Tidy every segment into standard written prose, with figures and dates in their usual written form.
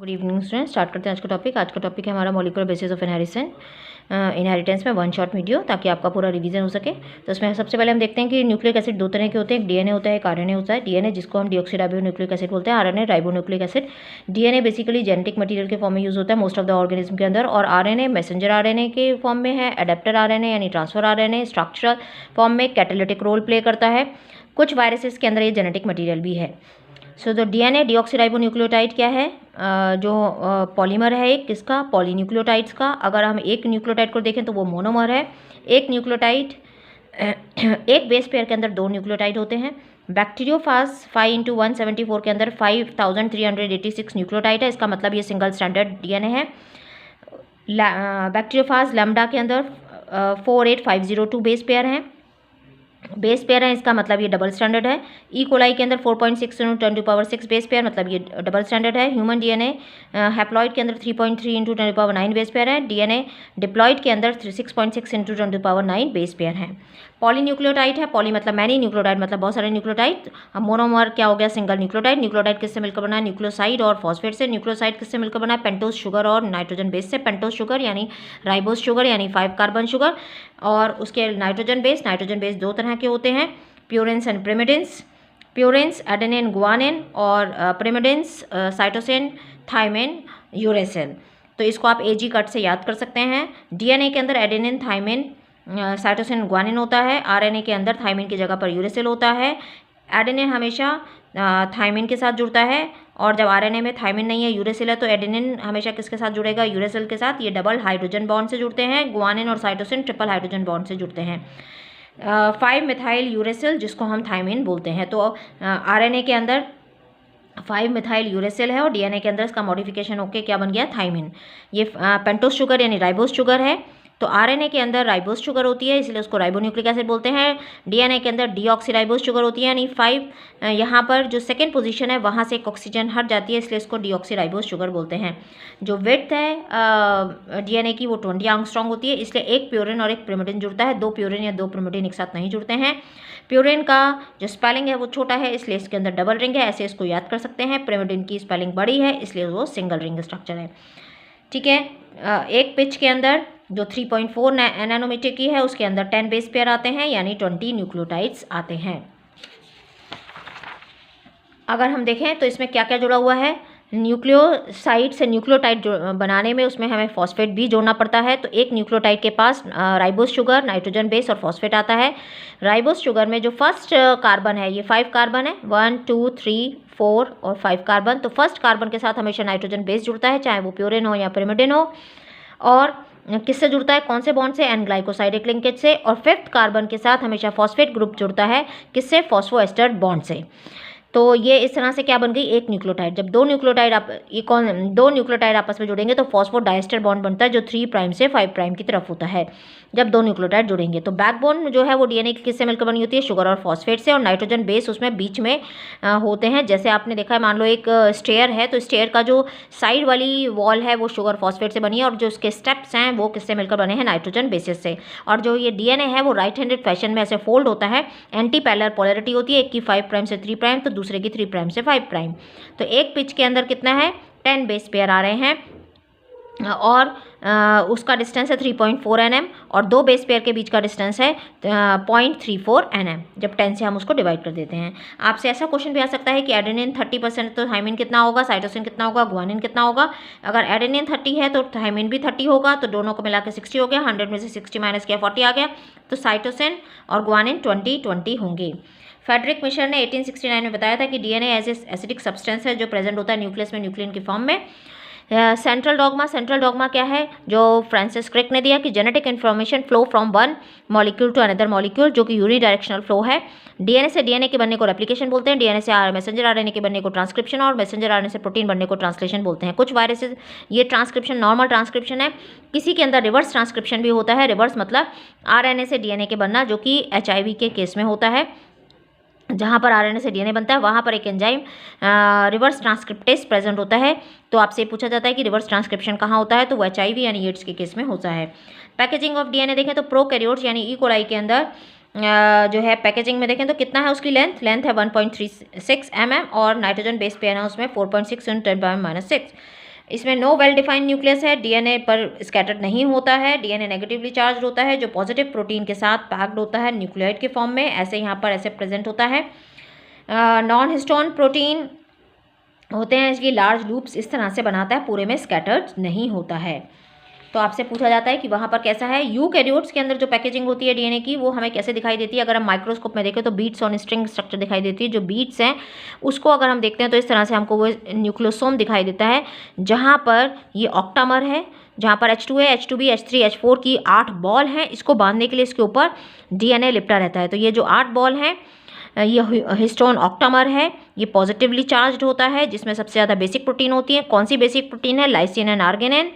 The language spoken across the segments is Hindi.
Good evening student. स्टार्ट करते हैं आज का टॉपिक। आज का टॉपिक है हमारा मॉलिक्यूलर बेसिस ऑफ इनहेरिटेंस में वन शॉट वीडियो, ताकि आपका पूरा रिवीजन हो सके। तो उसमें सबसे पहले हम देखते हैं कि न्यूक्लिक एसिड दो तरह के होते हैं, एक डीएनए होता है, एक आरएनए होता है। डीएनए जिसको हम डीऑक्सीराइबोन्यूक्लिक एसिड बोलते हैं, RNA ribonucleic acid. DNA basically genetic material के फॉर्म में यूज होता है मोस्ट ऑफ द ऑर्गेनिज्म के अंदर, और आरएनए मैसेंजर आरएनए के फॉर्म में है, एडेप्टर आरएनए यानी ट्रांसफर आरएनए स्ट्रक्चरल फॉर्म में कैटालिटिक रोल प्ले करता है। कुछ वायरसेस के अंदर ये जेनेटिक मटीरियल भी है। सो तो डीएनए डीऑक्सीराइबोन्यूक्लियोटाइड क्या है, जो पॉलीमर है एक किसका, पॉलीन्यूक्लियोटाइड्स का। अगर हम एक न्यूक्लियोटाइड को देखें तो वो मोनोमर है। एक न्यूक्लियोटाइड एक बेस पेयर के अंदर दो न्यूक्लियोटाइड होते हैं। बैक्टीरियोफाज 5×174 के अंदर 5386 न्यूक्लियोटाइड है, इसका मतलब ये सिंगल स्टैंडर्ड डीएनए है। बैक्टीरियोफाज लैम्डा के अंदर 48502 बेस पेयर हैं, इसका मतलब ये डबल स्टैंडर्ड है। ई कोलाई के अंदर 4.6 × 10⁻⁶ बेस पेयर, मतलब ये डबल स्टैंडर्ड है। ह्यूमन डीएनए हैप्लॉइड के अंदर 3.3 × 10⁻9 बेस पेयर है। डीएनए डिप्लॉइड के अंदर 6.6 × 10⁻9 बेस पेयर है। पॉलीन्यूक्लियोटाइड है, पॉली मतलब मैनी, न्यूक्लियोटाइड मतलब बहुत सारे न्यूक्लियोटाइड। मोनोमर क्या हो गया, सिंगल न्यूक्लियोटाइड। न्यूक्लियोटाइड किससे मिलकर बना है, न्यूक्लियोसाइड और फॉस्फेट से। न्यूक्लियोसाइड किससे मिलकर बना है, पेंटोज शुगर और नाइट्रोजन बेस से। पेंटोज शुगर यानी राइबोस शुगर यानी 5 कार्बन शुगर, और उसके नाइट्रोजन बेस दो तरह के होते हैं, प्योरेंस एंड प्रिमिडिन्स। प्योरेंस एडेनिन गुआनिन और प्रिमिडिन्स साइटोसिन थाइमिन यूरेसिल। तो इसको आप एजी कट से याद कर सकते हैं। डीएनए के अंदर एडेनिन थाइमिन साइटोसिन गुआनिन होता है, आरएनए के अंदर थाइमिन की जगह पर यूरेसिल होता है। एडेनिन हमेशा थाइमिन के साथ जुड़ता है, और जब आरएनए में थाइमिन नहीं है, यूरेसिल है, तो एडेनिन हमेशा किसके साथ जुड़ेगा, यूरेसिल के साथ। ये डबल हाइड्रोजन बॉन्ड से जुड़ते हैं। गुआनिन और साइटोसिन ट्रिपल हाइड्रोजन बॉन्ड से जुड़ते हैं। 5 मिथाइल यूरेसिल जिसको हम थाइमिन बोलते हैं। तो आरएनए के अंदर 5 मिथाइल यूरेसिल है, और डीएनए के अंदर इसका मॉडिफिकेशन होकर क्या बन गया, थाइमिन। ये पेंटोज शुगर यानी राइबोस शुगर है। तो आरएनए के अंदर राइबोस शुगर होती है, इसलिए उसको राइबोन्यूक्लिक एसिड बोलते हैं। डीएनए के अंदर डीऑक्सीराइबोस शुगर होती है, यानी 5 यहाँ पर जो सेकंड पोजीशन है वहाँ से एक ऑक्सीजन हट जाती है, इसलिए इसको डीऑक्सीराइबोस शुगर बोलते हैं। जो विड्थ है डीएनए की वो 20 एंगस्ट्रॉम होती है, इसलिए एक प्योरिन और एक प्रिमिडिन जुड़ता है। दो प्योरिन या दो प्रिमिडिन एक साथ नहीं जुड़ते हैं। प्योरिन का जो स्पेलिंग है वो छोटा है, इसलिए इसके अंदर डबल रिंग है, ऐसे इसको याद कर सकते हैं। प्रिमिडिन की स्पेलिंग बड़ी है, इसलिए वो सिंगल रिंग स्ट्रक्चर है। ठीक है। एक पिच के अंदर जो 3.4 नैनोमीटर की है, उसके अंदर 10 बेस पेयर आते हैं, यानी 20 न्यूक्लियोटाइड्स आते हैं। अगर हम देखें तो इसमें क्या क्या जुड़ा हुआ है, न्यूक्लियोसाइड से न्यूक्लियोटाइड बनाने में उसमें हमें फॉस्फेट भी जोड़ना पड़ता है। तो एक न्यूक्लियोटाइड के पास राइबोस शुगर, नाइट्रोजन बेस और फॉस्फेट आता है। राइबोस शुगर में जो फर्स्ट कार्बन है, ये 5 कार्बन है, 1 2 3 4 और 5 कार्बन। तो फर्स्ट कार्बन के साथ हमेशा नाइट्रोजन बेस जुड़ता है, चाहे वो प्योरिन हो या पिरिमिडिन हो। और किससे जुड़ता है, कौन से बॉन्ड से, एन ग्लाइकोसाइडिक लिंकेज से। और 5th कार्बन के साथ हमेशा फॉस्फेट ग्रुप जुड़ता है, किससे, फॉस्फोएस्टर बॉन्ड से। तो ये इस तरह से क्या बन गई, एक न्यूक्लियोटाइड। जब दो न्यूक्लियोटाइड आपस में जुड़ेंगे तो फॉस्फोडाइस्टर बॉन्ड बनता है, जो 3 प्राइम से 5 प्राइम की तरफ होता है जब दो न्यूक्लियोटाइड जुड़ेंगे। तो बैकबोन जो है वो डीएनए की किससे मिलकर बनी होती है, शुगर और फॉस्फेट से। और नाइट्रोजन बेस उसमें बीच में होते हैं। जैसे आपने देखा है, मान लो एक स्टेयर है, तो स्टेयर का जो साइड वाली वॉल है वो शुगर फॉस्फेट से बनी है, और जो उसके स्टेप्स हैं वो किससे मिलकर बने हैं, नाइट्रोजन बेसिस से। और जो ये डीएनए है वो राइट हैंडेड फैशन में ऐसे फोल्ड होता है, एंटी पैरेलल पोलैरिटी होती है, एक की 5 प्राइम से 3 प्राइम, तो दूसरे की 3 प्राइम से 5 प्राइम। तो एक पिच के अंदर कितना है, 10 बेस पेयर आ रहे हैं, और उसका डिस्टेंस है 3.4 nm, और दो बेस पेयर के बीच का डिस्टेंस है 0.34 nm। जब 10 से हम उसको डिवाइड कर देते हैं। आपसे ऐसा क्वेश्चन भी आ सकता है कि एडेनिन 30% तो थाइमिन कितना होगा, साइटोसिन कितना होगा, गुआनिन कितना होगा। अगर एडेनिन 30 है तो थाइमिन भी 30 होगा, तो दोनों को मिला के 60 हो गया। 100 में से 60 माइनस किया 40 आ गया, तो साइटोसिन और गुआनिन 20 होंगे। फेडरिक मिशर ने 1869 में बताया था कि डीएनए एज एसिडिक सब्सटेंस है जो प्रेजेंट होता है न्यूक्लियस में न्यूक्लियन की फॉर्म में। सेंट्रल डॉगमा क्या है, जो फ्रांसिस क्रिक ने दिया कि genetic information flow from one molecule to another molecule, जो कि यूनिडायरेक्शनल फ्लो है। डीएनए से डीएनए के बनने को रेप्लिकेशन बोलते हैं, डीएनए से मैसेंजर आरएनए के बनने को ट्रांसक्रिप्शन, और मैसेंजर आरएनए से प्रोटीन बनने को ट्रांसलेशन बोलते हैं। कुछ वायरसेस ये ट्रांसक्रिप्शन नॉर्मल ट्रांसक्रिप्शन है, किसी के अंदर रिवर्स ट्रांसक्रिप्शन भी होता है। रिवर्स मतलब आरएनए से डीएनए के बनना, जो कि एचआईवी के केस में होता है। जहाँ पर आरएनए से डीएनए बनता है वहाँ पर एक एंजाइम रिवर्स ट्रांसक्रिप्टेज प्रेजेंट होता है। तो आपसे पूछा जाता है कि रिवर्स ट्रांसक्रिप्शन कहाँ होता है, तो वो एचआईवी यानी एड्स के केस में होता है। पैकेजिंग ऑफ डीएनए देखें तो प्रोकैरियोट्स यानी ई कोलाई के अंदर जो है पैकेजिंग में देखें तो कितना है उसकी लेंथ है 1.36 mm, और नाइट्रोजन बेस पेयर है उसमें 4.6 × 10⁻⁻⁶। इसमें नो वेल डिफाइंड न्यूक्लियस है, डीएनए पर स्कैटर्ड नहीं होता है, डीएनए नेगेटिवली चार्ज होता है जो पॉजिटिव प्रोटीन के साथ पैक्ड होता है न्यूक्लियोइड के फॉर्म में, ऐसे यहाँ पर ऐसे प्रेजेंट होता है। नॉन हिस्टोन प्रोटीन होते हैं, इसकी लार्ज लूप्स इस तरह से बनाता है, पूरे में स्कैटर्ड नहीं होता है। तो आपसे पूछा जाता है कि वहाँ पर कैसा है। यूकैरियोट्स के अंदर जो पैकेजिंग होती है डीएनए की वो हमें कैसे दिखाई देती है, अगर हम माइक्रोस्कोप में देखें तो बीट्स ऑन स्ट्रिंग स्ट्रक्चर दिखाई देती है। जो बीट्स हैं उसको अगर हम देखते हैं तो इस तरह से हमको वो न्यूक्लियोसोम दिखाई देता है, जहाँ पर ये ऑक्टामर है, जहाँ पर H2A, H2B, H3, H4 की 8 बॉल हैं, इसको बांधने के लिए इसके ऊपर डीएनए लिपटा रहता है। तो ये जो 8 बॉल हैं ये हिस्टोन ऑक्टामर है, ये पॉजिटिवली चार्ज्ड होता है, जिसमें सबसे ज़्यादा बेसिक प्रोटीन होती है। कौन सी बेसिक प्रोटीन है? Lysine and arginine.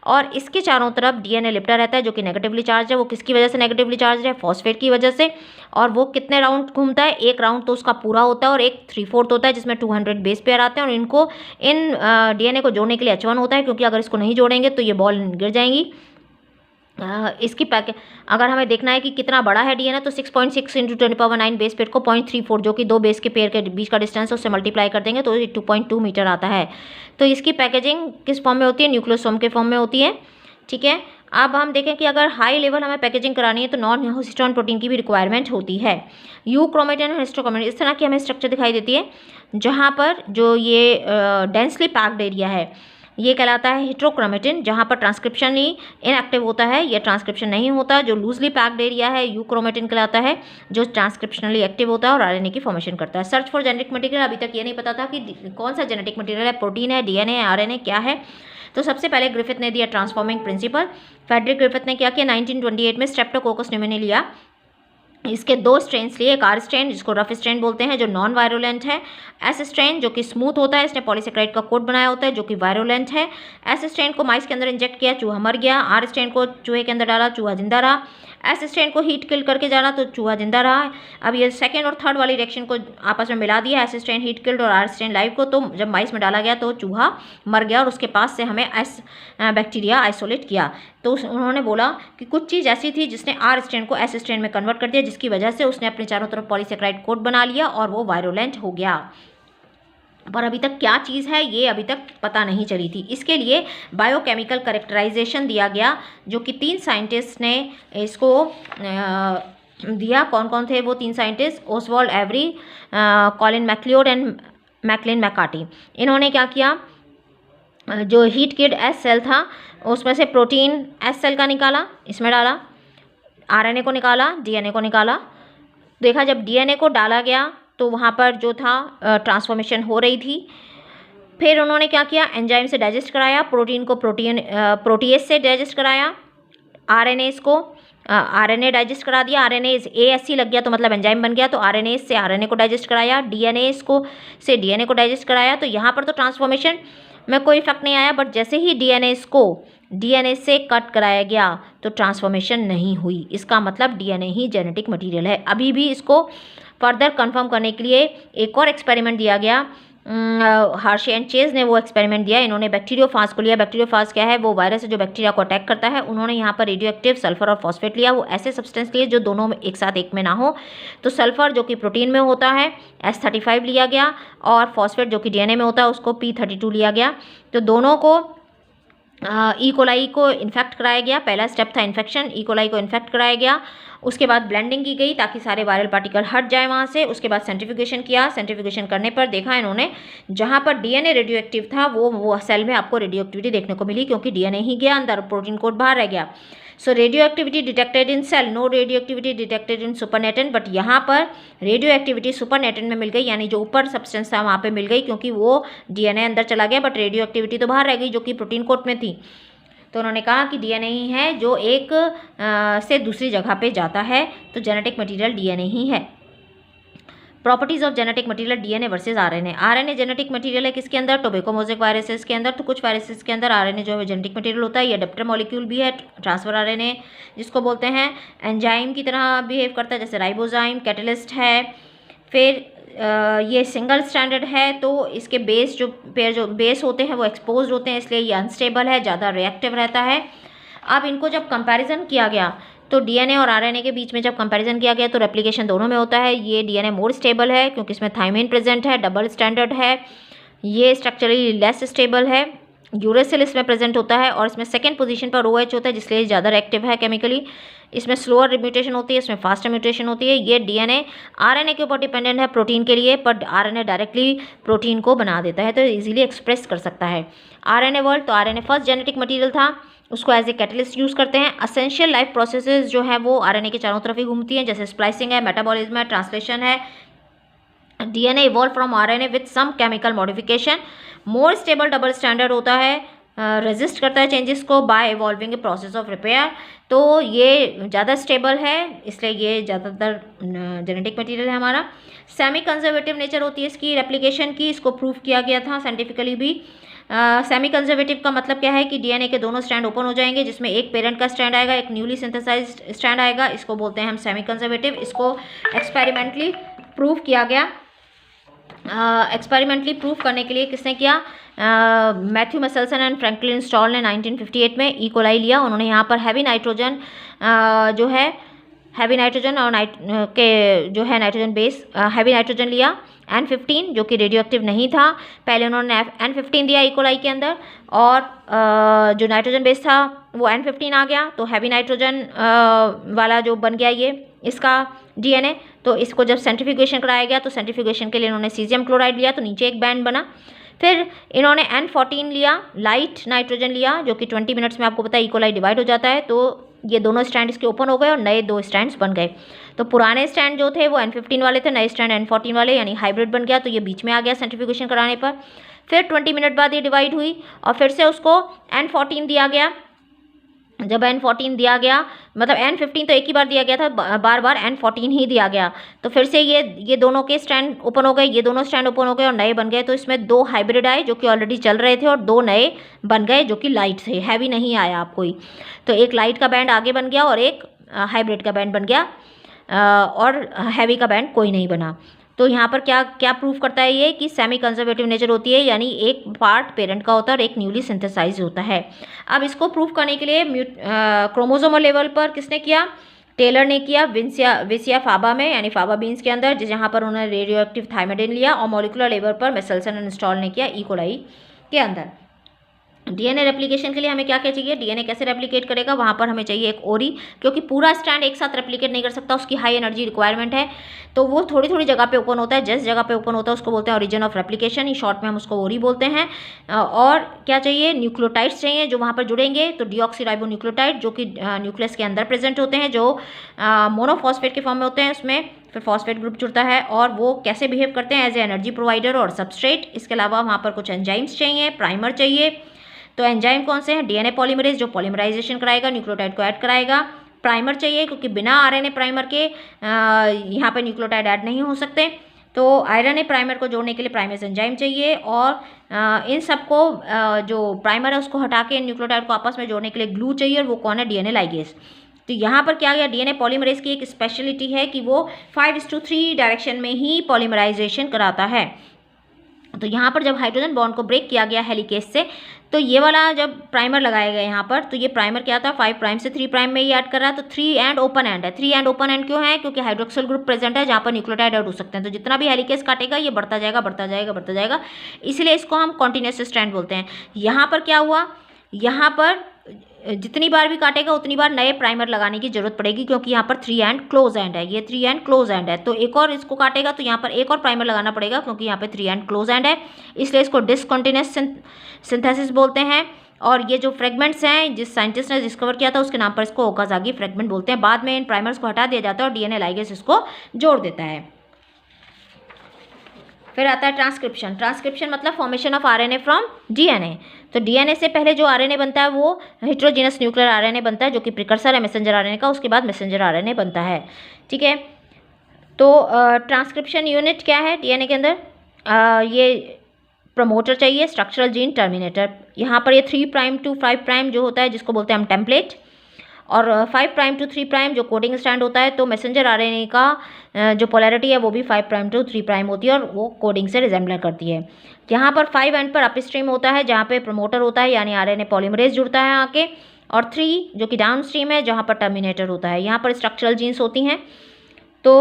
और इसके चारों तरफ डीएनए लिपटा रहता है जो कि नेगेटिवली चार्ज है। वो किसकी वजह से नेगेटिवली चार्ज है? फॉस्फेट की वजह से। और वो कितने राउंड घूमता है? एक राउंड तो उसका पूरा होता है और एक 3/4 होता है, जिसमें 200 बेस पेयर आते हैं। और इनको इन डीएनए को जोड़ने के लिए H1 होता है, क्योंकि अगर इसको नहीं जोड़ेंगे तो ये बॉल गिर जाएंगी। इसकी अगर हमें देखना है कि कितना बड़ा है डीएनए, तो 6.6 × 10⁹ बेस पेयर को 0.34, जो कि 2 बेस के पेयर के बीच का डिस्टेंस है, उससे मल्टीप्लाई कर देंगे तो 2.2 मीटर आता है। तो इसकी पैकेजिंग किस फॉर्म में होती है? न्यूक्लियोसोम के फॉर्म में होती है। ठीक है, अब हम देखें कि अगर हाई लेवल हमें पैकेजिंग करानी है तो नॉन हिस्टोन प्रोटीन की भी रिक्वायरमेंट होती है। यूक्रोमेटिन और हिस्टोक्रोमेटिन, इस तरह की हमें स्ट्रक्चर दिखाई देती है, जहाँ पर जो ये डेंसली पैक्ड एरिया है ये कहलाता है हेट्रोक्रोमेटिन, जहाँ पर ट्रांसक्रिप्शन ही इनएक्टिव होता है, ये ट्रांसक्रिप्शन नहीं होता। जो लूजली पैक्ड एरिया है यूक्रोमेटिन कहलाता है, जो ट्रांसक्रिप्शनली एक्टिव होता है और आरएनए की फॉर्मेशन करता है। सर्च फॉर जेनेटिक मटेरियल, अभी तक ये नहीं पता था कि कौन सा जेनेटिक मटेरियल है, प्रोटीन है, डीएनए है, आरएनए क्या है। तो सबसे पहले ग्रिफिथ ने दिया ट्रांसफॉर्मिंग प्रिंसिपल। फ्रेडरिक ग्रिफिथ ने क्या किया? 1928 में स्ट्रेप्टोकोकस न्यूमोनिया लिया, इसके 2 स्ट्रेन्स लिए, एक आर स्ट्रेन जिसको रफ स्ट्रेन बोलते हैं जो नॉन वायरोलेंट है, एस स्ट्रेन जो कि स्मूथ होता है, इसने पॉलीसेक्राइड का कोट बनाया होता है जो कि वायरोलेंट है। एस स्ट्रेन को माइस के अंदर इंजेक्ट किया, चूहा मर गया। आर स्ट्रेन को चूहे के अंदर डाला, चूहा जिंदा रहा। एस स्ट्रेन को हीट किल करके जाना तो चूहा जिंदा रहा। अब ये सेकेंड और थर्ड वाली रिएक्शन को आपस में मिला दिया, एस स्ट्रेन हीट किल्ड और आर स्ट्रेन लाइव को, तो जब माइस में डाला गया तो चूहा मर गया और उसके पास से हमें एस बैक्टीरिया आइसोलेट किया। तो उन्होंने बोला कि कुछ चीज़ ऐसी थी जिसने आर स्ट्रेन को एस स्ट्रेन में कन्वर्ट कर दिया, जिसकी वजह से उसने अपने चारों तरफ पॉलीसेक्राइड कोट बना लिया और वो वायरोलेंट हो गया। पर अभी तक क्या चीज़ है ये अभी तक पता नहीं चली थी। इसके लिए बायोकेमिकल करेक्टराइजेशन दिया गया, जो कि 3 साइंटिस्ट ने इसको दिया। कौन कौन थे वो 3 scientist? Oswald Avery, Colin MacLeod and Maclyn McCarty. इन्होंने क्या किया? जो हीट किड एस सेल था उसमें से प्रोटीन एस सेल का निकाला, इसमें डाला, आरएनए को निकाला, डीएनए को निकाला। देखा जब डीएनए को डाला गया तो वहाँ पर जो था ट्रांसफॉर्मेशन हो रही थी। फिर उन्होंने क्या किया? एंजाइम से डाइजेस्ट कराया, प्रोटीन को प्रोटीएज से डाइजेस्ट कराया, आरएनए को आरएनए डाइजेस्ट करा दिया। आरएनए ASC लग गया तो मतलब एंजाइम बन गया, तो आरएनए से आरएनए को डाइजेस्ट कराया, डीएनए को से डीएनए को डाइजेस्ट कराया। तो यहाँ पर तो ट्रांसफॉर्मेशन में कोई इफेक्ट नहीं आया, बट जैसे ही डीएनए से कट कराया गया तो ट्रांसफॉर्मेशन नहीं हुई। इसका मतलब डीएनए ही जेनेटिक मटेरियल है। अभी भी इसको फर्दर कंफर्म करने के लिए एक और एक्सपेरिमेंट दिया गया, हार्शे एंड चेज ने वो एक्सपेरिमेंट दिया। इन्होंने बैक्टीरियोफाज को लिया। बैक्टीरियोफाज क्या है? वो वायरस है जो बैक्टीरिया को अटैक करता है। उन्होंने यहाँ पर रेडियो एक्टिव सल्फर और फॉस्फेट लिया। वो ऐसे सब्सटेंस लिए जो दोनों एक साथ एक में ना हो। तो सल्फर जो कि प्रोटीन में होता है S35 लिया गया, और फॉस्फेट जो कि डीएनए में होता है उसको P32 लिया गया। तो दोनों को ई कोलाई को इन्फेक्ट कराया गया। पहला स्टेप था इन्फेक्शन, ई कोलाई को इन्फेक्ट कराया गया। उसके बाद ब्लेंडिंग की गई ताकि सारे वायरल पार्टिकल हट जाए वहाँ से। उसके बाद सेंट्रीफ्यूगेशन किया। सेंट्रीफ्यूगेशन करने पर देखा इन्होंने जहाँ पर डीएनए रेडियो एक्टिव था वो सेल में आपको रेडियो एक्टिविटी देखने को मिली, क्योंकि डीएनए ही गया अंदर, प्रोटीन कोड बाहर रह गया। So radioactivity detected in cell, no radioactivity detected in supernatant. But यहाँ पर रेडियो एक्टिविटी सुपरनेटेंट में मिल गई, यानी जो ऊपर सब्सटेंस था वहाँ पे मिल गई, क्योंकि वो डीएनए अंदर चला गया बट रेडियो एक्टिविटी तो बाहर रह गई जो कि प्रोटीन कोड में थी। तो उन्होंने कहा कि डीएनए ही है जो एक से दूसरी जगह पे जाता है, तो जेनेटिक मटेरियल डीएनए ही है। Properties of genetic material DNA versus RNA. RNA genetic material है किसके अंदर? टोबैको मोज़ेक वायरसेस के अंदर। तो कुछ वायरसेस के अंदर आरएनए जो है जेनेटिक मटेरियल होता है। ये अडेप्टर मॉलिक्यूल भी है, ट्रांसफर आरएनए जिसको बोलते हैं, एंजाइम की तरह बिहेव करता है, जैसे राइबोजाइम, कैटलिस्ट है। फिर ये सिंगल स्टैंडर्ड है, तो इसके जो बेस होते हैं वो एक्सपोज होते हैं, इसलिए ये अनस्टेबल है, ज़्यादा रिएक्टिव रहता है। अब इनको जब कंपैरिजन किया गया तो डीएनए और आरएनए के बीच में जब कंपैरिजन किया गया तो रेप्लिकेशन दोनों में होता है। ये डीएनए मोर स्टेबल है क्योंकि इसमें थायमिन प्रेजेंट है, डबल स्टैंडर्ड है। ये स्ट्रक्चरली लेस स्टेबल है, यूरेसिल इसमें प्रेजेंट होता है और इसमें सेकंड पोजीशन पर OH होता है, जिसलिए ज़्यादा एक्टिव है केमिकली। इसमें स्लोअर म्यूटेशन होती है, इसमें फास्टर म्यूटेशन होती है। ये DNA RNA के ऊपर डिपेंडेंट है प्रोटीन के लिए, पर RNA डायरेक्टली प्रोटीन को बना देता है, तो इजीली एक्सप्रेस कर सकता है। RNA वर्ल्ड, तो RNA फर्स्ट जेनेटिक मटीरियल था, उसको एज ए कैटलिस्ट यूज़ करते हैं। असेंशियल लाइफ प्रोसेसेस जो है वो RNA के चारों तरफ ही घूमती हैं, जैसे स्प्लाइसिंग है, मेटाबॉलिज्म है, ट्रांसलेशन है। DNA evolve from RNA with some chemical modification. More stable double standard होता है, रेजिस्ट करता है चेंजेस को by evolving a process of repair. तो ये ज़्यादा स्टेबल है, इसलिए ये ज़्यादातर जेनेटिक मटेरियल है हमारा। सेमी कंजर्वेटिव नेचर होती है इसकी रेप्लिकेशन की, इसको प्रूव किया गया था साइंटिफिकली भी। सेमी कंजर्वेटिव का मतलब क्या है कि DNA के दोनों स्ट्रैंड ओपन हो जाएंगे, जिसमें एक पेरेंट का स्ट्रैंड आएगा, एक न्यूली सिंथेसाइज्ड स्ट्रैंड आएगा, इसको बोलते हैं हम सेमी कंजर्वेटिव। इसको एक्सपेरिमेंटली प्रूव किया गया। एक्सपेरिमेंटली प्रूव करने के लिए किसने किया? Matthew Meselson and Franklin stall ने 1958 में ई कोलाई लिया। उन्होंने यहाँ पर हैवी नाइट्रोजन जो है हैवी नाइट्रोजन और जो है नाइट्रोजन बेस हैवी नाइट्रोजन लिया N15 जो कि रेडियो एक्टिव नहीं था। पहले उन्होंने N15 दिया ई कोलाई के अंदर, और जो नाइट्रोजन बेस था वो N15 आ गया, तो हैवी नाइट्रोजन वाला जो बन गया ये इसका DNA। तो इसको जब सेंट्रीफ्यूगेशन कराया गया तो सेंट्रीफ्यूगेशन के लिए इन्होंने सीजियम क्लोराइड लिया, तो नीचे एक बैंड बना। फिर इन्होंने N14 लिया, लाइट नाइट्रोजन लिया, जो कि 20 मिनट्स में आपको पता है ई कोलाई डिवाइड हो जाता है, तो ये दोनों स्टैंड इसके ओपन हो गए और नए 2 स्टैंड्स बन गए। तो पुराने स्टैंड जो थे वो N15 वाले थे, नए स्टैंड N14 वाले, यानी हाइब्रिड बन गया, तो ये बीच में आ गया सेंट्रीफ्यूगेशन कराने पर। फिर 20 मिनट बाद ये डिवाइड हुई और फिर से उसको N14 दिया गया। जब N14 दिया गया, मतलब N15 तो एक ही बार दिया गया था, बार बार N14 ही दिया गया, तो फिर से ये दोनों के स्टैंड ओपन हो गए, ये दोनों स्टैंड ओपन हो गए और नए बन गए। तो इसमें 2 हाइब्रिड आए जो कि ऑलरेडी चल रहे थे, और 2 नए बन गए जो कि लाइट थे, हैवी नहीं आया आप कोई। तो एक लाइट का बैंड आगे बन गया और एक हाइब्रिड का बैंड बन गया, और हैवी का बैंड कोई नहीं बना। तो यहाँ पर क्या क्या प्रूव करता है ये कि सेमी कंजर्वेटिव नेचर होती है, यानी एक पार्ट पेरेंट का होता है और एक न्यूली सिंथेसाइज होता है। अब इसको प्रूव करने के लिए क्रोमोसोमल लेवल पर किसने किया? टेलर ने किया विसिया फाबा में, यानी फाबा बीन्स के अंदर, जहाँ पर उन्होंने रेडियो एक्टिव थायमाइडिन लिया, और मॉलिकुलर लेवल पर मेसेल्सन एंड स्टॉल ने किया ई कोलाई के अंदर। DNA रेप्लिकेशन के लिए हमें क्या क्या चाहिए? DNA कैसे रेप्लिकेट करेगा? वहाँ पर हमें चाहिए एक ओरी, क्योंकि पूरा स्टैंड एक साथ रेप्लिकेट नहीं कर सकता, उसकी हाई एनर्जी रिक्वायरमेंट है, तो वो थोड़ी थोड़ी जगह पे ओपन होता है। जिस जगह पे ओपन होता है उसको बोलते हैं ओरिजिन ऑफ रेप्लिकेशन, शॉर्ट में हम उसको ओरी बोलते हैं। और क्या चाहिए? न्यूक्लियोटाइड्स चाहिए जो वहाँ पर जुड़ेंगे, तो डीऑक्सीराइबो न्यूक्लियोटाइड जो कि न्यूक्लियस के अंदर प्रेजेंट होते हैं, जो मोनोफॉस्फेट के फॉर्म में होते हैं, उसमें फिर फॉस्फेट ग्रुप जुड़ता है, और वो कैसे बिहेव करते हैं? एज ए एनर्जी प्रोवाइडर और सबस्ट्रेट। इसके अलावा वहाँ पर कुछ एंजाइम्स चाहिए, प्राइमर चाहिए। तो एंजाइम कौन से हैं? DNA पॉलीमरेज जो पॉलीमराइजेशन कराएगा, न्यूक्लियोटाइड को ऐड कराएगा। प्राइमर चाहिए क्योंकि बिना RNA प्राइमर के यहाँ पे न्यूक्लियोटाइड ऐड नहीं हो सकते, तो RNA प्राइमर को जोड़ने के लिए प्राइमेज एंजाइम चाहिए। और इन सबको जो प्राइमर है उसको हटा के न्यूक्लियोटाइड को आपस में जोड़ने के लिए ग्लू चाहिए, और वो कौन है? DNA ligase. तो यहाँ पर क्या गया? DNA पॉलीमरेज की एक स्पेशलिटी है कि वो 5:3 डायरेक्शन में ही पॉलीमराइजेशन कराता है। तो यहाँ पर जब हाइड्रोजन बॉन्ड को ब्रेक किया गया हेलिकेज से, तो ये वाला जब प्राइमर लगाया गया यहाँ पर, तो ये प्राइमर क्या था? 5 प्राइम से 3 प्राइम में ही ऐड कर रहा है, तो 3 एंड ओपन एंड है। 3 एंड ओपन एंड क्यों है? क्योंकि हाइड्रोक्सिल ग्रुप प्रेजेंट है जहाँ पर न्यूक्लियोटाइड ऐड हो सकते हैं, तो जितना भी हेलिकेज काटेगा ये बढ़ता जाएगा बढ़ता जाएगा बढ़ता जाएगा, इसलिए इसको हम कॉन्टिन्यूस स्ट्रैंड बोलते हैं। यहाँ पर क्या हुआ? यहाँ पर जितनी बार भी काटेगा उतनी बार नए प्राइमर लगाने की जरूरत पड़ेगी, क्योंकि यहाँ पर 3 एंड क्लोज एंड है, ये 3 एंड क्लोज एंड है, तो एक और इसको काटेगा तो यहाँ पर एक और प्राइमर लगाना पड़ेगा, क्योंकि यहाँ पे 3 एंड क्लोज एंड है, इसलिए इसको डिसकंटिन्यूअस सिंथेसिस बोलते हैं। और ये जो फ्रेगमेंट्स हैं जिस साइंटिस्ट ने डिस्कवर किया था उसके नाम पर इसको ओकाजाकी फ्रेगमेंट बोलते हैं। बाद में इन प्राइमर्स को हटा दिया जाता है और DNA लाइगेज इसको जोड़ देता है। फिर आता है ट्रांसक्रिप्शन। ट्रांसक्रिप्शन मतलब formation of RNA from DNA। तो DNA से पहले जो RNA बनता है वो हेट्रोजीनस न्यूक्लियर RNA बनता है, जो कि प्रिकर्सर है मैसेंजर RNA का, उसके बाद मैसेंजर RNA बनता है। ठीक है, तो ट्रांसक्रिप्शन यूनिट क्या है DNA के अंदर? ये प्रमोटर चाहिए, स्ट्रक्चरल जीन टर्मिनेटर। यहाँ पर ये 3 प्राइम टू 5 प्राइम जो होता है जिसको बोलते हैं हम टेम्पलेट, और 5 प्राइम टू 3 प्राइम जो कोडिंग स्टैंड होता है। तो मैसेंजर RNA का जो पोलैरिटी है वो भी 5 प्राइम टू 3 प्राइम होती है, और वो कोडिंग से रिजेंबल करती है। यहाँ पर 5 एंड पर अपस्ट्रीम होता है जहाँ पे प्रमोटर होता है, यानी RNA पॉलीमरेज जुड़ता है आके, और 3 जो कि डाउन स्ट्रीम है जहाँ पर टर्मिनेटर होता है। यहाँ पर स्ट्रक्चरल जीन्स होती हैं, तो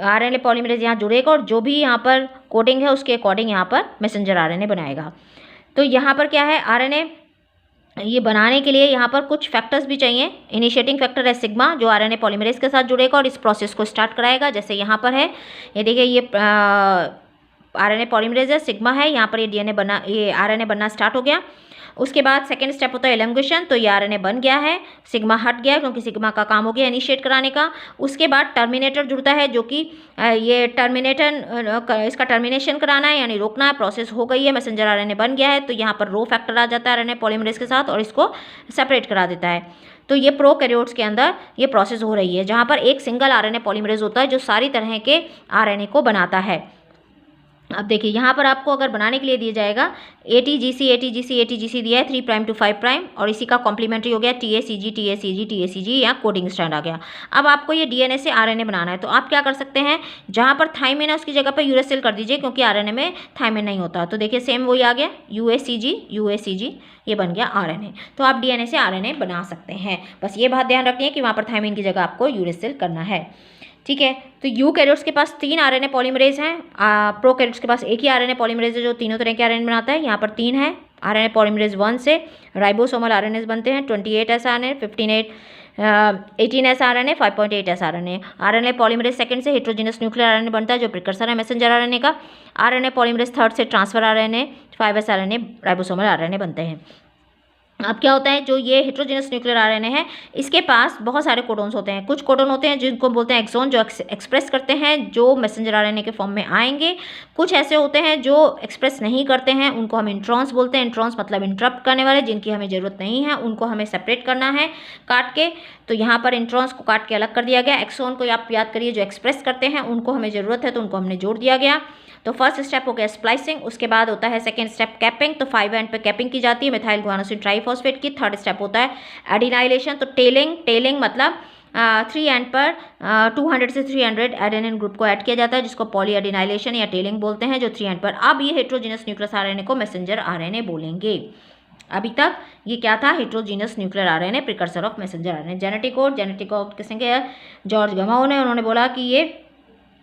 RNA पॉलीमरेज यहाँ जुड़ेगा और जो भी यहाँ पर कोडिंग है उसके अकॉर्डिंग यहाँ पर मैसेंजर RNA बनाएगा। तो यहाँ पर क्या है? RNA ये बनाने के लिए यहाँ पर कुछ फैक्टर्स भी चाहिए। इनिशिएटिंग फैक्टर है सिग्मा, जो आरएनए पॉलीमरेज के साथ जुड़ेगा और इस प्रोसेस को स्टार्ट कराएगा। जैसे यहाँ पर है, ये देखिए, ये आरएनए पॉलीमरेज है, सिग्मा है, यहाँ पर ये आरएनए बनना स्टार्ट हो गया। उसके बाद सेकेंड स्टेप होता है एलंगेशन, तो ये आरएनए बन गया है, सिग्मा हट गया क्योंकि सिग्मा का काम हो गया इनिशिएट कराने का। उसके बाद टर्मिनेटर जुड़ता है, जो कि ये इसका टर्मिनेशन कराना है, यानी रोकना है। प्रोसेस हो गई है, मैसेंजर आरएनए बन गया है, तो यहाँ पर रो फैक्टर आ जाता है आरएनए पॉलीमरेज के साथ और इसको सेपरेट करा देता है। तो ये प्रोकैरियोट्स के अंदर ये प्रोसेस हो रही है, जहाँ पर एक सिंगल आरएनए पॉलीमरेज होता है जो सारी तरह के आरएनए को बनाता है। अब देखिए, यहाँ पर आपको अगर बनाने के लिए दिया जाएगा ATGC दिया है 3 प्राइम to 5 प्राइम, और इसी का कॉम्प्लीमेंट्री हो गया TACG यहाँ कोडिंग स्ट्रैंड आ गया। अब आपको ये DNA से RNA बनाना है, तो आप क्या कर सकते हैं, जहाँ पर थाइमिन है उसकी जगह पर यूरेसिल कर दीजिए, क्योंकि RNA में थाइमिन नहीं होता। तो देखिए सेम वही आ गया, UACG ये बन गया RNA। तो आप DNA से RNA बना सकते हैं। बस ये बात ध्यान रखनी है कि वहाँ पर थाइमिन की जगह आपको यूरेसिल करना है। ठीक है, तो यूकैरियोट्स के पास 3 आरएनए पॉलीमरेज हैं, प्रोकैरियोट्स के पास एक ही आरएनए पॉलीमरेज है जो तीनों तरह के आरएनए बनाता है। यहाँ पर 3 है। आरएनए पॉलीमरेज 1 से राइबोसोमल आरएनएस बनते हैं, 28 एसआरएनए, 18 एसआरएनए, 5.8 एसआरएनए। आरएनए पॉलीमरेज सेकंड से हेटेरोजेनस न्यूक्लियर आरएनए बनता है, जो प्रिकर्सर है मैसेंजर आरएनए का। आरएनए पॉलीमरेज थर्ड से ट्रांसफर आरएनए, 5 एसआरएनए, राइबोसोमल आरएनए बनते हैं। अब क्या होता है, जो ये हेटेरोजेनस न्यूक्लियर आरएनए है, इसके पास बहुत सारे कोडोन्स होते हैं। कुछ कोडोन होते हैं जिनको बोलते हैं एक्सोन, जो एक्सप्रेस करते हैं जो मैसेंजर आरएनए के फॉर्म में आएंगे। कुछ ऐसे होते हैं जो एक्सप्रेस नहीं करते हैं, उनको हम इंट्रॉन्स बोलते हैं। इंट्रॉन्स मतलब इंटरप्ट करने वाले, जिनकी हमें ज़रूरत नहीं है, उनको हमें सेपरेट करना है काट के। तो यहाँ पर इंट्रॉन्स को काट के अलग कर दिया गया। एक्सोन को आप याद करिए, जो एक्सप्रेस करते हैं, उनको हमें ज़रूरत है तो उनको हमने जोड़ दिया गया। तो फर्स्ट स्टेप हो गया स्प्लाइसिंग। उसके बाद होता है सेकेंड स्टेप कैपिंग, तो 5 एंड पे कैपिंग की जाती है मिथाइल गुआनोसिन ट्राइफॉस्फेट की। थर्ड स्टेप होता है एडिनाइलेशन, तो टेलिंग मतलब 3 एंड पर 200 से 300 एडेनिन ग्रुप को ऐड किया जाता है, जिसको पॉली एडिनाइलेशन या टेलिंग बोलते हैं, जो 3 एंड पर। अब ये हेटेरोजेनस न्यूक्लियस आरएनए को मैसेंजर आरएनए बोलेंगे। अभी तक ये क्या था, heterogeneous nuclear RNA, precursor of messenger RNA. Genetic code किसने, जॉर्ज गमाओ ने, उन्होंने बोला कि ये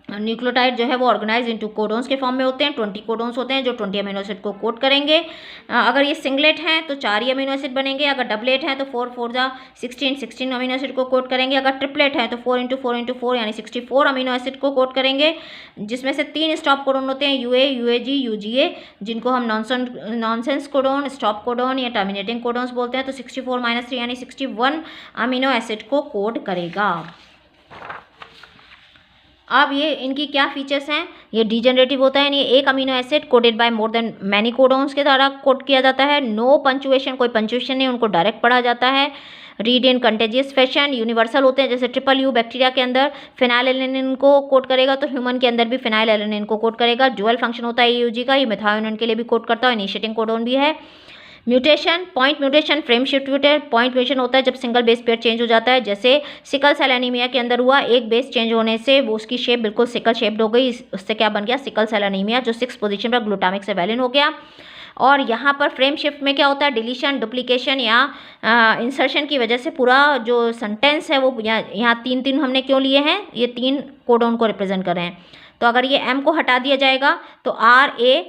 न्यूक्लियोटाइड जो है वो ऑर्गेनाइज इनटू कोडोन्स के फॉर्म में होते हैं। 20 कोडोन्स होते हैं जो 20 अमीनो एसिड को कोड करेंगे। अगर ये सिंगलेट हैं तो 4 ही अमीनो एसिड बनेंगे। अगर डबलेट हैं तो 16 अमीनो एसिड को कोड करेंगे। अगर ट्रिपलेट हैं तो 4 यानी 64 अमीनो एसिड को कोड करेंगे, जिसमें से 3 स्टॉप कोडोन होते हैं, UA, UAG, UGA, जिनको हम नॉनसेंस कोडोन, स्टॉप कोडोन या टर्मिनेटिंग कोडोन्स बोलते हैं। तो 64 - 3 यानी 61 अमीनो एसिड को कोड करेगा। अब ये इनकी क्या फीचर्स हैं, ये डिजेनरेटिव होता है, यानी एक amino acid coded by more than many codons के द्वारा कोड किया जाता है। नो पंचुएशन, कोई पंचुएशन नहीं, उनको डायरेक्ट पढ़ा जाता है। Read in contagious fashion, universal होते हैं, जैसे ट्रिपल U बैक्टीरिया के अंदर फिनाइलएलेनिन को कोड करेगा, तो ह्यूमन के अंदर भी फिनाइलएलेनिन को कोड करेगा। ड्यूअल फंक्शन होता है AUG का, ये मेथायोनिन के लिए भी कोड करता है, इनिशिएटिंग कोडोन भी है। Mutation, point mutation, frame shift mutation. Point mutation होता है जब सिंगल बेस पेयर चेंज हो जाता है, जैसे सिकल सेल एनीमिया के अंदर हुआ। एक बेस चेंज होने से वो उसकी शेप बिल्कुल सिकल शेप्ड हो गई, उससे क्या बन गया, सिकल सेल एनीमिया, जो 6 पोजीशन पर ग्लूटामिक से वैलिन हो गया। और यहाँ पर फ्रेम शिफ्ट में क्या होता है, डिलीशन, डुप्लीकेशन या इंसर्शन की वजह से पूरा जो सेंटेंस है वो यहाँ 3 हमने क्यों लिए हैं, ये 3 कोडोन को रिप्रेजेंट कर रहे हैं। तो अगर ये M को हटा दिया जाएगा तो RAH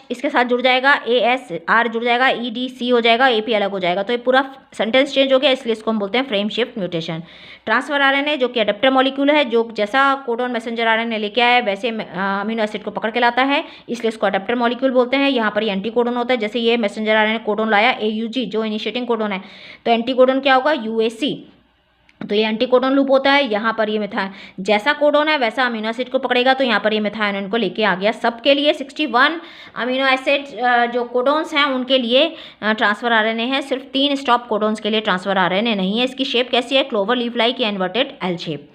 इसके साथ जुड़ जाएगा, ASR जुड़ जाएगा, EDC हो जाएगा, AP अलग हो जाएगा, तो ये पूरा सेंटेंस चेंज हो गया, इसलिए इसको हम बोलते हैं frame shift mutation. Transfer RNA जो कि अडेप्टर मॉलिक्यूल है, जो जैसा कोडोन मैसेंजर आरएनए लेके आया है वैसे अमीनो एसिड को पकड़ के लाता है, इसलिए इसको अडेप्टर मॉलिक्यूल बोलते हैं। यहाँ पर ये एंटी कोडोन होता है, जैसे ये मैसेंजर आरएनए कोडोन लाया AUG जो इनिशिएटिंग कोडोन है, तो एंटी कोडोन क्या होगा, UAC, तो ये एंटी कोडोन लूप होता है। यहाँ पर ये जैसा कोडोन है वैसा अमीनो एसिड को पकड़ेगा, तो यहाँ पर ये मेथायोनिन को लेके आ गया। सबके लिए 61 अमीनो एसिड जो कोडोन्स हैं उनके लिए ट्रांसफर आरएनए है, सिर्फ 3 स्टॉप कोडोन्स के लिए ट्रांसफर आरएनए नहीं है। इसकी शेप कैसी है, क्लोवर लीफ लाइक या इन्वर्टेड L शेप।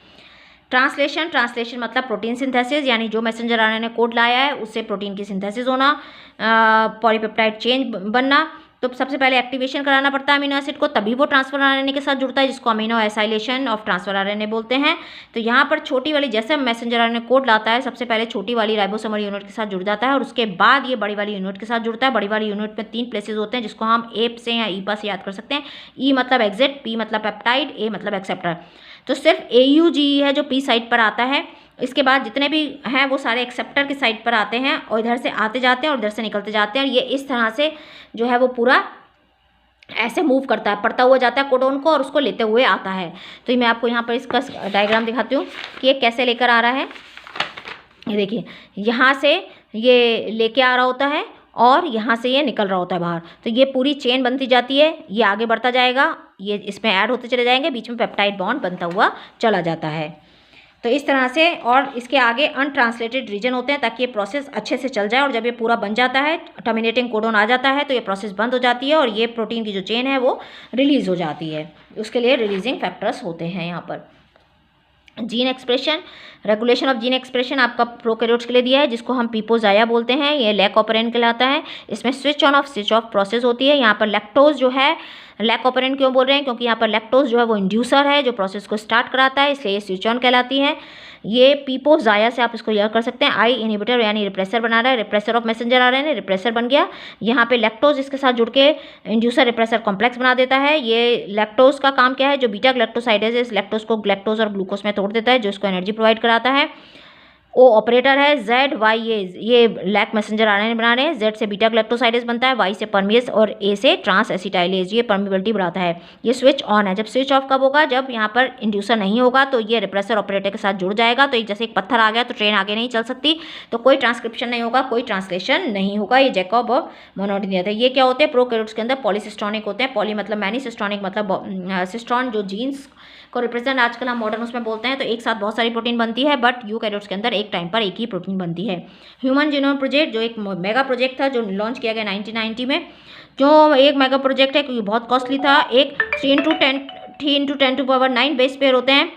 ट्रांसलेशन मतलब प्रोटीन सिंथेसिस, यानी जो मैसेंजर आरएनए कोड लाया है उससे प्रोटीन की सिंथेसिस होना, पॉलीपेप्टाइड चेंज बनना। तो सबसे पहले एक्टिवेशन कराना पड़ता है अमीनो एसिड को, तभी वो ट्रांसफर आरएनए के साथ जुड़ता है, जिसको amino acylation of transfer RNA बोलते हैं। तो यहाँ पर छोटी वाली, जैसे मैसेंजर आरएनए कोड लाता है, सबसे पहले छोटी वाली राइबोसोमल यूनिट के साथ जुड़ जाता है और उसके बाद ये बड़ी वाली यूनिट के साथ जुड़ता है। बड़ी वाली यूनिट में 3 प्लेसेस होते हैं, जिसको हम एप से या ईपा से याद कर सकते हैं। E मतलब एग्जिट, P मतलब पेप्टाइड, A मतलब एक्सेप्टर। तो सिर्फ AUG है जो P साइड पर आता है, इसके बाद जितने भी हैं वो सारे एक्सेप्टर की साइड पर आते हैं और इधर से आते जाते हैं और इधर से निकलते जाते हैं, और ये इस तरह से जो है वो पूरा ऐसे मूव करता है, पढ़ता हुआ जाता है कोडोन को और उसको लेते हुए आता है। तो मैं आपको यहाँ पर इसका डायग्राम दिखाती हूँ कि ये कैसे लेकर आ रहा है। ये देखिए, यहाँ से ये लेके आ रहा होता है और यहाँ से ये निकल रहा होता है बाहर। तो ये पूरी चेन बनती जाती है, ये आगे बढ़ता जाएगा, ये इसमें ऐड होते चले जाएंगे, बीच में पेप्टाइड बॉन्ड बनता हुआ चला जाता है। तो इस तरह से, और इसके आगे अनट्रांसलेटेड रीजन होते हैं ताकि ये प्रोसेस अच्छे से चल जाए। और जब ये पूरा बन जाता है, टर्मिनेटिंग कोडोन आ जाता है, तो ये प्रोसेस बंद हो जाती है और ये प्रोटीन की जो चेन है वो रिलीज हो जाती है। उसके लिए रिलीजिंग फैक्टर्स होते हैं यहाँ पर। Gene expression, regulation of gene expression आपका प्रोकैरियोट्स के लिए दिया है, जिसको हम पीपोजाया बोलते हैं। ये लैक ऑपरेंट कहलाता है। इसमें switch on off switch off process होती है। यहाँ पर लैक्टोज जो है, लैक ऑपरेंट क्यों बोल रहे हैं, क्योंकि यहाँ पर लैक्टोज जो है वो इंड्यूसर है जो प्रोसेस को स्टार्ट कराता है, इसलिए ये स्विच ऑन कहलाती है। ये पीपोजाया से आप इसको याद कर सकते हैं। आई इनहिबिटर यानी रिप्रेसर बना रहा है, रिप्रेसर ऑफ मैसेंजर आ रहे हैं, रिप्रेसर बन गया। यहाँ पे लैक्टोज इसके साथ जुड़ के इंड्यूसर रिप्रेसर कॉम्प्लेक्स बना देता है। ये लैक्टोज का काम क्या है, जो बीटा ग्लैक्टोसाइडेज है इस लैक्टोज को ग्लैक्टोज और ग्लूकोज में तोड़ देता है, जो इसको एनर्जी प्रोवाइड कराता है। ओ ऑपरेटर है, जेड वाई ये लैक मैसेंजर आरएनए बना रहे हैं। जेड से बीटा ग्लैक्टोसाइडेज बनता है, वाई से परमिएज और ए से ट्रांस एसिटाइलेज, ये परमिबिलिटी बढ़ाता है। ये स्विच ऑन है। जब स्विच ऑफ कब होगा, जब यहाँ पर इंड्यूसर नहीं होगा, तो ये रिप्रेसर ऑपरेटर के साथ जुड़ जाएगा। तो जैसे एक पत्थर आ गया तो ट्रेन आगे नहीं चल सकती, तो कोई ट्रांसक्रिप्शन नहीं होगा, कोई ट्रांसलेशन नहीं होगा। ये जैकब और मोनोड दिया था। ये क्या होते हैं, प्रोकैरियोट्स के अंदर पॉलीसिस्टोनिक होते हैं। पॉली मतलब मैनी, सिस्टोनिक मतलब सिस्टोन जो जीन्स को रिप्रेजेंट आजकल हम मॉडर्न उसमें बोलते हैं। तो एक साथ बहुत सारी प्रोटीन बनती है, बट यूकैरियोट्स के अंदर एक टाइम पर एक ही प्रोटीन बनती है। ह्यूमन जीनोम प्रोजेक्ट जो एक मेगा प्रोजेक्ट था जो लॉन्च किया गया 1990 में, जो एक मेगा प्रोजेक्ट है क्योंकि बहुत कॉस्टली था। एक 3×10⁻⁹ बेस पेयर होते हैं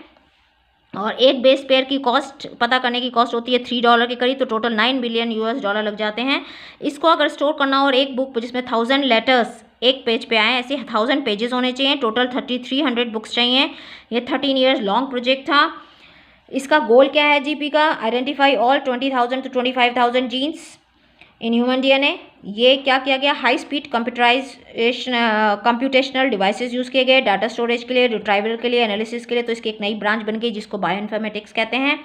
और एक बेस पेयर की कॉस्ट पता करने की कॉस्ट होती है $3 के करीब। तो टोटल $9 बिलियन लग जाते हैं। इसको अगर स्टोर करना हो और एक बुक जिसमें 1000 लेटर्स एक पेज पे आए, ऐसे 1000 पेजेस होने चाहिए। टोटल 3300 बुक्स चाहिए। ये 13 ईयर्स लॉन्ग प्रोजेक्ट था। इसका गोल क्या है जीपी का, identify all 20,000 to 25,000 genes in human DNA. ये क्या किया गया, high speed computational devices use किए गए, डाटा स्टोरेज के लिए, रिट्राइवल के लिए, एनालिसिस के लिए। तो इसकी एक नई ब्रांच बन गई जिसको बायोइन्फॉर्मेटिक्स कहते हैं।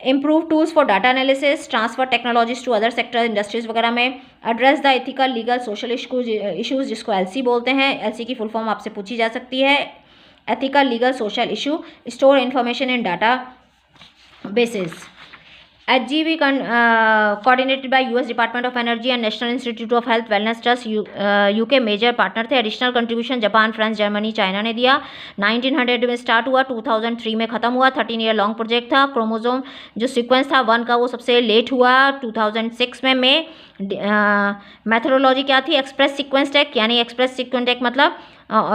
Improve tools for data analysis, transfer technologies to other sector industries वगैरह में। Address the ethical legal social issues जिसको एलसी बोलते हैं। एलसी की फुल फॉर्म आपसे पूछी जा सकती है, ethical legal social issue. Store information in databases. HGV coordinated by US department of energy and national institute of health वेलनेस ट्रस्ट यूके मेजर पार्टनर थे। Additional contribution Japan, France, Germany, China ने दिया। 1900 में स्टार्ट हुआ, 2003 में ख़त्म हुआ। 13 ईयर लॉन्ग प्रोजेक्ट था। क्रोमोजोम जो सीक्वेंस था 1 का वो सबसे लेट हुआ 2006 में। मेथोडोलॉजी क्या थी, एक्सप्रेस सीक्वेंस टेक, यानी एक्सप्रेस सीक्वेंस टेक मतलब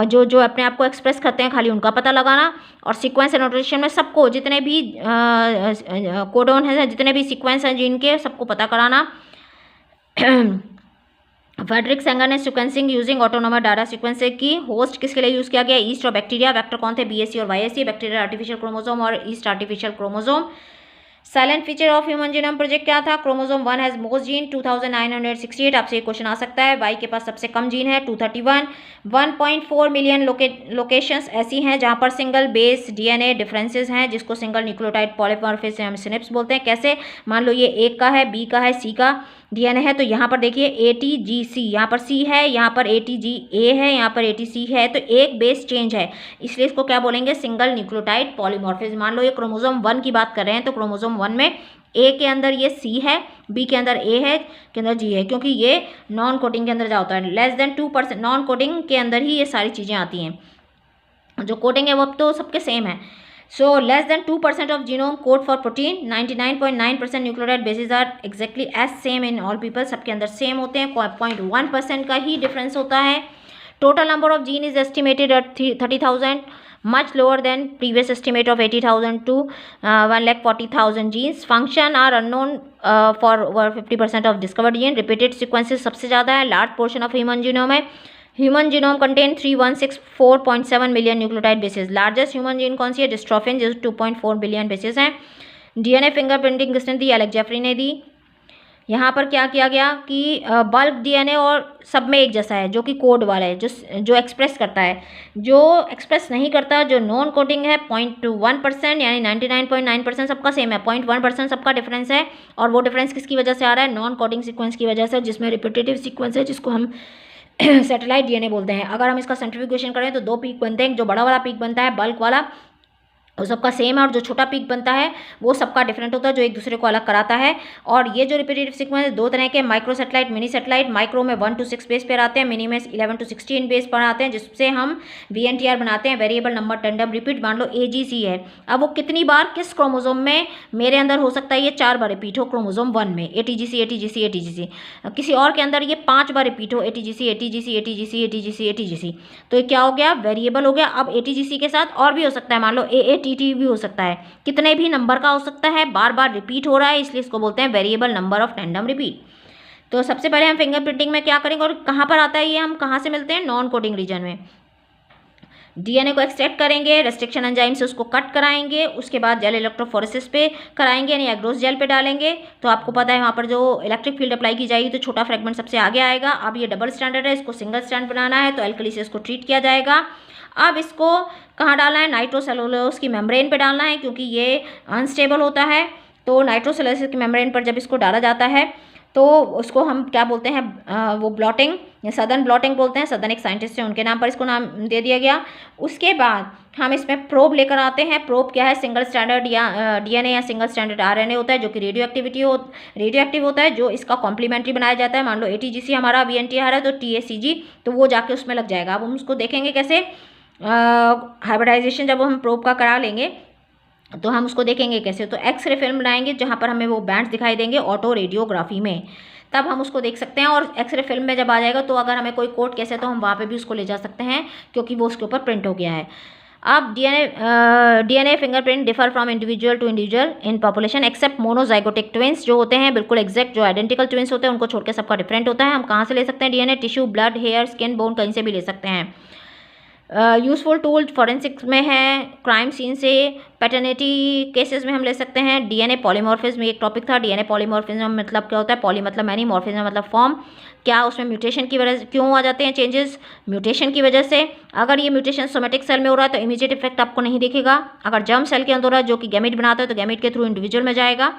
जो अपने आप को एक्सप्रेस करते हैं खाली उनका पता लगाना। और सीक्वेंस एनोटेशन में सबको जितने भी कोडोन है, जितने भी सीक्वेंस हैं जीन के, सबको पता कराना। फ्रेडरिक सेंगर ने sequencing using autonomous data sequence की। होस्ट किसके लिए यूज़ किया गया, ईस्ट और बैक्टीरिया। वेक्टर कौन थे, BAC और YAC। बैक्टीरिया आर्टिफिशियल क्रोमोसोम और yeast artificial chromosome. Silent feature of human genome project क्या था, क्रोमोसोम 1 हैज मोस्ट जीन 2968। आपसे एक क्वेश्चन आ सकता है, वाई के पास सबसे कम जीन है 231। 1.4 मिलियन लोकेशंस ऐसी हैं जहां पर सिंगल बेस डीएनए डिफरेंसेस हैं, जिसको सिंगल न्यूक्लियोटाइड पॉलीमॉर्फिज्म हम सिनेप्स बोलते हैं। कैसे, मान लो ये ए का है, बी का है, सी का डीएनए है, तो यहाँ पर देखिए ATGC, यहाँ पर C है, यहाँ पर ATGA है, यहाँ पर ATC है, तो एक बेस चेंज है, इसलिए इसको क्या बोलेंगे, सिंगल न्यूक्लियोटाइड पॉलीमॉर्फिज्म। मान लो ये क्रोमोसोम 1 की बात कर रहे हैं, तो क्रोमोसोम 1 में A के अंदर ये C है, B के अंदर A है, के अंदर G है, क्योंकि ये नॉन कोडिंग के अंदर जा होता है। लेस देन 2%, नॉन कोडिंग के अंदर ही ये सारी चीज़ें आती हैं, जो कोडिंग है वो अब तो सबके सेम है। So less than 2% of genome code for protein, 99.9% nucleotide bases are exactly as same in all people। सबके अंदर सेम होते हैं, 0.1% का ही डिफरेंस होता है। Total number of gene is estimated at 30,000, much lower than previous estimate of 80,000 to 1,40,000 genes। function are unknown for over 50% of discovered gene। repeated sequences सबसे ज़्यादा है, large portion of human genome है। Human genome contain 3164.7 million nucleotide bases. Largest human gene कौन सी है, डिस्ट्रोफिन, जो 2.4 बिलियन बेसेस हैं। डीएनए फिंगरप्रिंटिंग किसने दी, एलेक्स जेफरी ने दी। यहाँ पर क्या किया गया कि बल्क डीएनए और सब में एक जैसा है, जो कि कोड वाला है, जो एक्सप्रेस करता है। जो एक्सप्रेस नहीं करता, जो नॉन कोडिंग है 0.1%, यानी 99.9% सबका सेम है, 0.1% सबका डिफरेंस है। और वो डिफरेंस किसकी वजह से आ रहा है, नॉन कोडिंग सीक्वेंस की वजह से, जिसमें रिपीटेटिव सीक्वेंस है, जिसको हम सैटेलाइट डीएनए बोलते हैं। अगर हम इसका सेंट्रीफ्यूगेशन करें तो 2 पीक बनते हैं। जो बड़ा वाला पीक बनता है बल्क वाला वो सबका सेम है, और जो छोटा पीक बनता है वो सबका डिफरेंट होता है, जो एक दूसरे को अलग कराता है। और ये जो रिपीटेटिव सीक्वेंस है 2 तरह के, micro satellite, mini satellite. Micro में 1 to 6 बेस पेयर आते हैं, मिनी में 11 to 16 बेस पेयर आते हैं, जिससे हम VNTR बनाते हैं, वेरिएबल नंबर टैंडम रिपीट। मान लो AGC है, अब वो कितनी बार किस क्रोमोजोम में मेरे अंदर हो सकता है, ये 4 बार रिपीट हो क्रोमोजोम 1 में, ATGC ATGC ATGC। किसी और के अंदर ये 5 बार रिपीट हो, ATGC ATGC ATGC ATGC ATGC। तो ये क्या हो गया, वेरिएबल हो गया। अब ATGC के साथ और भी हो सकता है, मान लो AATT भी हो सकता है, कितने भी नंबर का हो सकता है, बार बार रिपीट हो रहा है, इसलिए इसको बोलते हैं variable number of tandem repeat. तो सबसे पहले हम फिंगरप्रिंटिंग में क्या करेंगे और कहाँ पर आता है ये, हम कहाँ से मिलते हैं, नॉन कोडिंग रीजन में। डीएनए को एक्सट्रैक्ट करेंगे, रेस्ट्रिक्शन एंजाइम से उसको कट कराएंगे, उसके बाद जेल इलेक्ट्रोफोरेसिस पे कराएंगे, यानी एग्रोस जेल पे डालेंगे। तो आपको पता है वहाँ पर जो इलेक्ट्रिक फील्ड अप्लाई की जाएगी तो छोटा फ्रेगमेंट सबसे आगे आएगा। अब ये डबल स्टैंडर्ड है, इसको सिंगल स्टैंड बनाना है, तो एल्कली से इसको ट्रीट किया जाएगा। अब इसको कहाँ डालना है, नाइट्रोसेलुलोज की मेम्ब्रेन पे डालना है, क्योंकि ये अनस्टेबल होता है। तो नाइट्रोसेलुलोज की मेम्ब्रेन पर जब इसको डाला जाता है तो उसको हम क्या बोलते हैं, वो ब्लॉटिंग या सदर्न ब्लॉटिंग बोलते हैं। सदर्न एक साइंटिस्ट है, उनके नाम पर इसको नाम दे दिया गया। उसके बाद हम इसमें प्रोब लेकर आते हैं। प्रोब क्या है, सिंगल स्टैंडर्ड या डीएनए या सिंगल स्टैंडर्ड आरएनए होता है, जो कि रेडियो एक्टिव होता है, जो इसका कॉम्प्लीमेंट्री बनाया जाता है। मान लो ATGC हमारा VNTR है तो TACG, तो वो जाके उसमें लग जाएगा। अब हम उसको देखेंगे कैसे, हाइब्रिडाइजेशन जब हम प्रोब का करा लेंगे तो हम उसको देखेंगे कैसे, तो एक्सरे फिल्म बनाएंगे जहाँ पर हमें वो बैंड्स दिखाई देंगे ऑटो रेडियोग्राफी में, तब हम उसको देख सकते हैं। और एक्सरे फिल्म में जब आ जाएगा तो अगर हमें कोई कोड कैसे, तो हम वहाँ पे भी उसको ले जा सकते हैं, क्योंकि वो उसके ऊपर प्रिंट हो गया है। अब DNA fingerprint differ from individual to individual in population except monozygotic twins, जो होते हैं बिल्कुल एग्जैक्ट, जो आइडेंटिकल ट्विंस होते हैं, उनको छोड़ के सबका डिफरेंट होता है। हम कहाँ से ले सकते हैं DNA, tissue, blood, hair, skin, bone, कहीं से भी ले सकते हैं। यूज़फुल टूल फॉरेंसिक्स में है, क्राइम सीन से, पैटर्निटी केसेस में हम ले सकते हैं। डीएनए पॉलीमॉर्फिज्म एक टॉपिक था। डीएनए पॉलीमॉर्फिज्म मतलब क्या होता है, पॉली मतलब मैनी, मॉर्फिज्म मतलब फॉर्म। क्या उसमें म्यूटेशन की वजह क्यों आ जाते हैं चेंजेस, म्यूटेशन की वजह से। अगर ये म्यूटेशन सोमेटिक सेल में हो रहा है तो इमीडिएट इफेक्ट आपको नहीं दिखेगा। अगर जर्म सेल के अंदर हो रहा है, जो कि गैमेट बनाता है, तो गैमेट के थ्रू इंडिविजुअल में जाएगा।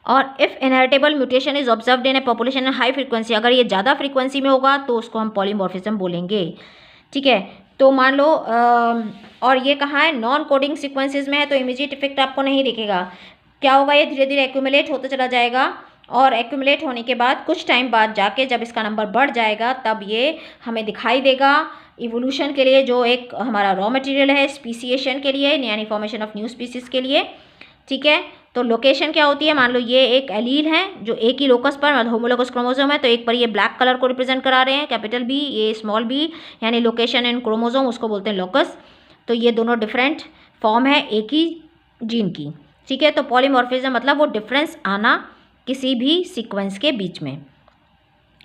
और if inheritable mutation is observed in A population in high frequency, अगर ये ज़्यादा फ्रीक्वेंसी में होगा तो उसको हम पॉलीमॉर्फिज्म बोलेंगे। ठीक है, तो मान लो और ये कहाँ है, नॉन कोडिंग सीक्वेंसेस में है, तो इमीडिएट इफेक्ट आपको नहीं दिखेगा। क्या होगा, ये धीरे धीरे एक्यूमुलेट होता चला जाएगा, और एक्यूमुलेट होने के बाद कुछ टाइम बाद जाके जब इसका नंबर बढ़ जाएगा तब ये हमें दिखाई देगा। इवोल्यूशन के लिए जो एक हमारा रॉ मटेरियल है, स्पीसिएशन के लिए यानी फॉर्मेशन ऑफ न्यू स्पीसीज के लिए। ठीक है, तो लोकेशन क्या होती है, मान लो ये एक एलील है जो एक ही लोकस पर, मतलब होमोलोगस क्रोमोसोम है, तो एक पर ये ब्लैक कलर को रिप्रेजेंट करा रहे हैं, कैपिटल बी, ये स्मॉल बी, यानी लोकेशन इन क्रोमोसोम, उसको बोलते हैं लोकस। तो ये दोनों डिफरेंट फॉर्म है एक ही जीन की। ठीक है, तो पॉलीमॉर्फिज्म मतलब वो डिफरेंस आना किसी भी सीक्वेंस के बीच में।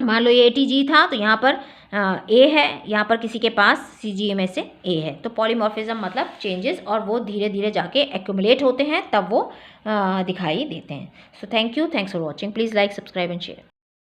मान लो ये ATG था तो यहाँ पर A है, यहाँ पर किसी के पास CGA में से A है, तो पॉलीमॉर्फिज्म मतलब चेंजेस, और वो धीरे धीरे जाके एक्यूमुलेट होते हैं, तब वो दिखाई देते हैं। So thank you, thanks for watching, please like, subscribe and share.